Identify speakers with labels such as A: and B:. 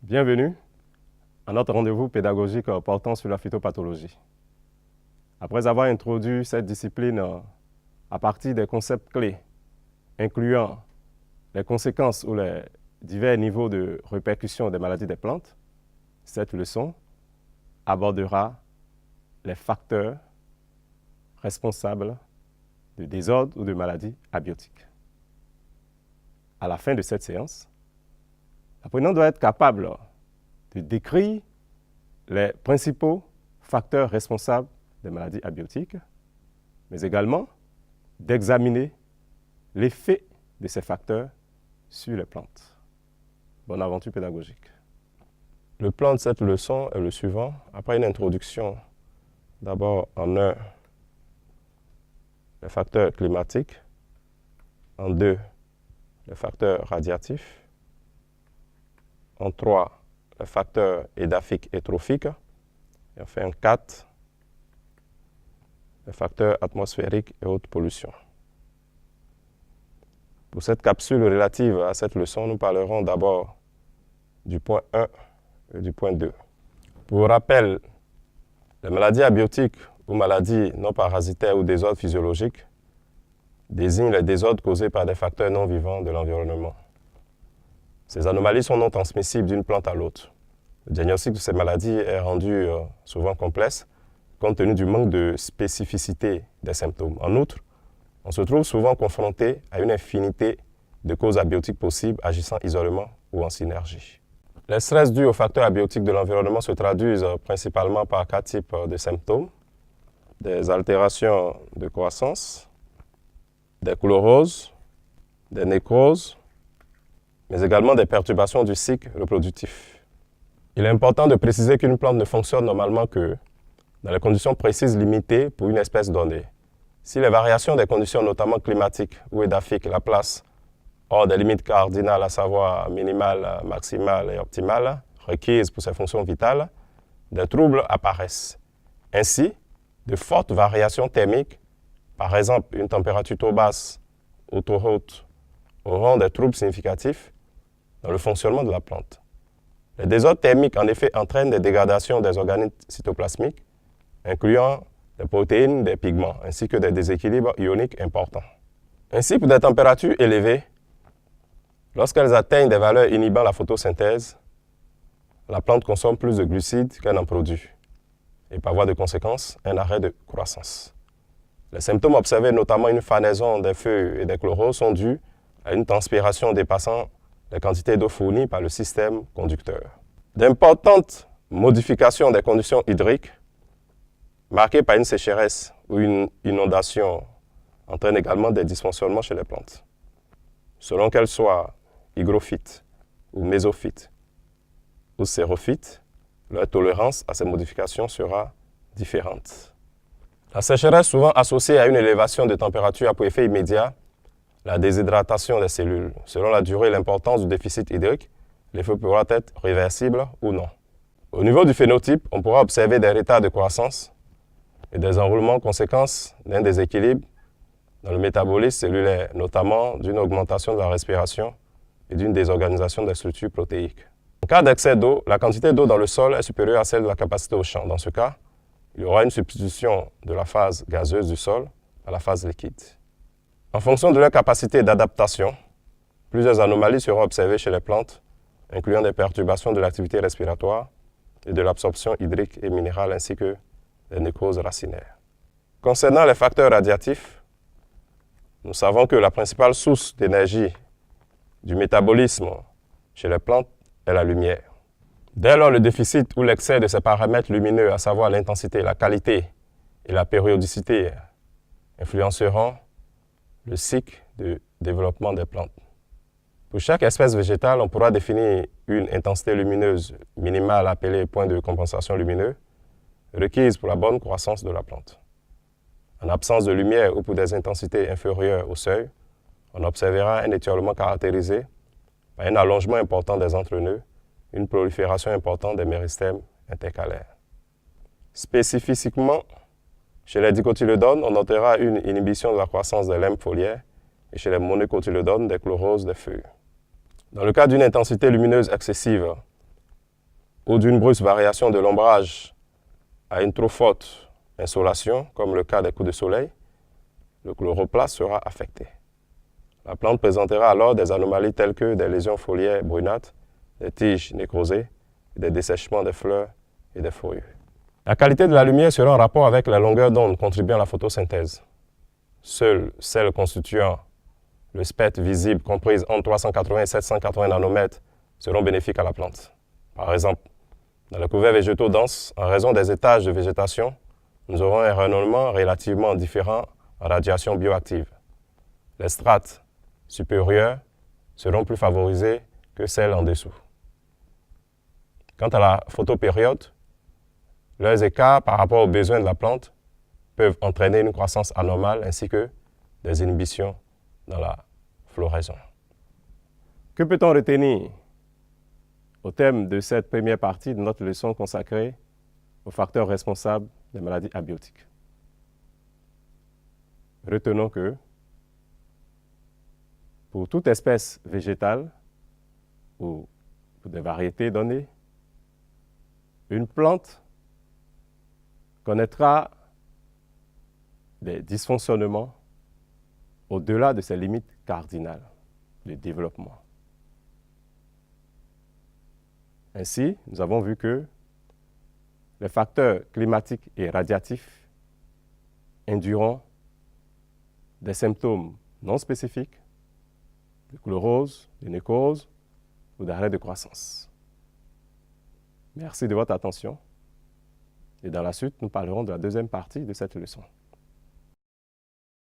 A: Bienvenue à notre rendez-vous pédagogique portant sur la phytopathologie. Après avoir introduit cette discipline à partir des concepts clés, incluant les conséquences ou les divers niveaux de répercussion des maladies des plantes, cette leçon abordera les facteurs responsables de désordres ou de maladies abiotiques. À la fin de cette séance, l'apprenant doit être capable de décrire les principaux facteurs responsables des maladies abiotiques, mais également d'examiner l'effet de ces facteurs sur les plantes. Bonne aventure pédagogique. Le plan de cette leçon est le suivant. Après une introduction, d'abord en 1, les facteurs climatiques, en 2, les facteurs radiatifs, en 3, les facteurs édaphiques et trophiques, et enfin en 4, les facteurs atmosphériques et haute pollution. Pour cette capsule relative à cette leçon, nous parlerons d'abord du point 1 et du point 2. Pour rappel, les maladies abiotiques ou maladies non parasitaires ou désordres physiologiques désignent les désordres causés par des facteurs non vivants de l'environnement. Ces anomalies sont non transmissibles d'une plante à l'autre. Le diagnostic de ces maladies est rendu souvent complexe compte tenu du manque de spécificité des symptômes. En outre, on se trouve souvent confronté à une infinité de causes abiotiques possibles agissant isolément ou en synergie. Les stress dus aux facteurs abiotiques de l'environnement se traduisent principalement par 4 types de symptômes: des altérations de croissance, des chloroses, des nécroses, mais également des perturbations du cycle reproductif. Il est important de préciser qu'une plante ne fonctionne normalement que dans les conditions précises limitées pour une espèce donnée. Si les variations des conditions, notamment climatiques ou édaphiques, la placent hors des limites cardinales, à savoir minimales, maximales et optimales, requises pour ses fonctions vitales, des troubles apparaissent. Ainsi, de fortes variations thermiques, par exemple une température trop basse ou trop haute, auront des troubles significatifs dans le fonctionnement de la plante. Les désordres thermiques, en effet, entraînent des dégradations des organismes cytoplasmiques, incluant des protéines, des pigments, ainsi que des déséquilibres ioniques importants. Ainsi, pour des températures élevées, lorsqu'elles atteignent des valeurs inhibant la photosynthèse, la plante consomme plus de glucides qu'elle n'en produit, et par voie de conséquence, un arrêt de croissance. Les symptômes observés, notamment une fanaison des feuilles et des chloroses, sont dus à une transpiration dépassant les quantités d'eau fournies par le système conducteur. D'importantes modifications des conditions hydriques, marquées par une sécheresse ou une inondation, entraînent également des dysfonctionnements chez les plantes. Selon qu'elles soient hygrophytes ou mésophytes ou xérophytes, leur tolérance à ces modifications sera différente. La sécheresse, souvent associée à une élévation de température, a pour effet immédiat la déshydratation des cellules. Selon la durée et l'importance du déficit hydrique, l'effet pourra être réversible ou non. Au niveau du phénotype, on pourra observer des retards de croissance et des enroulements conséquences d'un déséquilibre dans le métabolisme cellulaire, notamment d'une augmentation de la respiration et d'une désorganisation des structures protéiques. En cas d'excès d'eau, la quantité d'eau dans le sol est supérieure à celle de la capacité au champ. Dans ce cas, il y aura une substitution de la phase gazeuse du sol à la phase liquide. En fonction de leur capacité d'adaptation, plusieurs anomalies seront observées chez les plantes, incluant des perturbations de l'activité respiratoire et de l'absorption hydrique et minérale, ainsi que des nécroses racinaires. Concernant les facteurs radiatifs, nous savons que la principale source d'énergie du métabolisme chez les plantes est la lumière. Dès lors, le déficit ou l'excès de ces paramètres lumineux, à savoir l'intensité, la qualité et la périodicité, influenceront le cycle de développement des plantes. Pour chaque espèce végétale, on pourra définir une intensité lumineuse minimale appelée point de compensation lumineux, requise pour la bonne croissance de la plante. En absence de lumière ou pour des intensités inférieures au seuil, on observera un étiolement caractérisé par un allongement important des entrenœuds, une prolifération importante des méristèmes intercalaires. Spécifiquement, chez les dicotylédones, on notera une inhibition de la croissance des limbe foliaires et chez les monocotylédones, des chloroses des feuilles. Dans le cas d'une intensité lumineuse excessive, ou d'une brusque variation de l'ombrage à une trop forte insolation, comme le cas des coups de soleil, le chloroplaste sera affecté. La plante présentera alors des anomalies telles que des lésions foliaires brunâtres, des tiges nécrosées, et des dessèchements des fleurs et des feuilles. La qualité de la lumière sera en rapport avec la longueur d'onde contribuant à la photosynthèse. Seules celles constituant le spectre visible comprise entre 380 et 780 nanomètres seront bénéfiques à la plante. Par exemple, dans les couverts végétaux denses, en raison des étages de végétation, nous aurons un rayonnement relativement différent en radiation bioactive. Les strates supérieures seront plus favorisées que celles en dessous. Quant à la photopériode, leurs écarts par rapport aux besoins de la plante peuvent entraîner une croissance anormale ainsi que des inhibitions dans la floraison. Que peut-on retenir au thème de cette première partie de notre leçon consacrée aux facteurs responsables des maladies abiotiques? Retenons que pour toute espèce végétale ou pour des variétés données, une plante connaîtra des dysfonctionnements au-delà de ses limites cardinales de développement. Ainsi, nous avons vu que les facteurs climatiques et radiatifs induiront des symptômes non spécifiques de chlorose, de nécrose ou d'arrêt de croissance. Merci de votre attention et dans la suite, nous parlerons de la deuxième partie de cette leçon.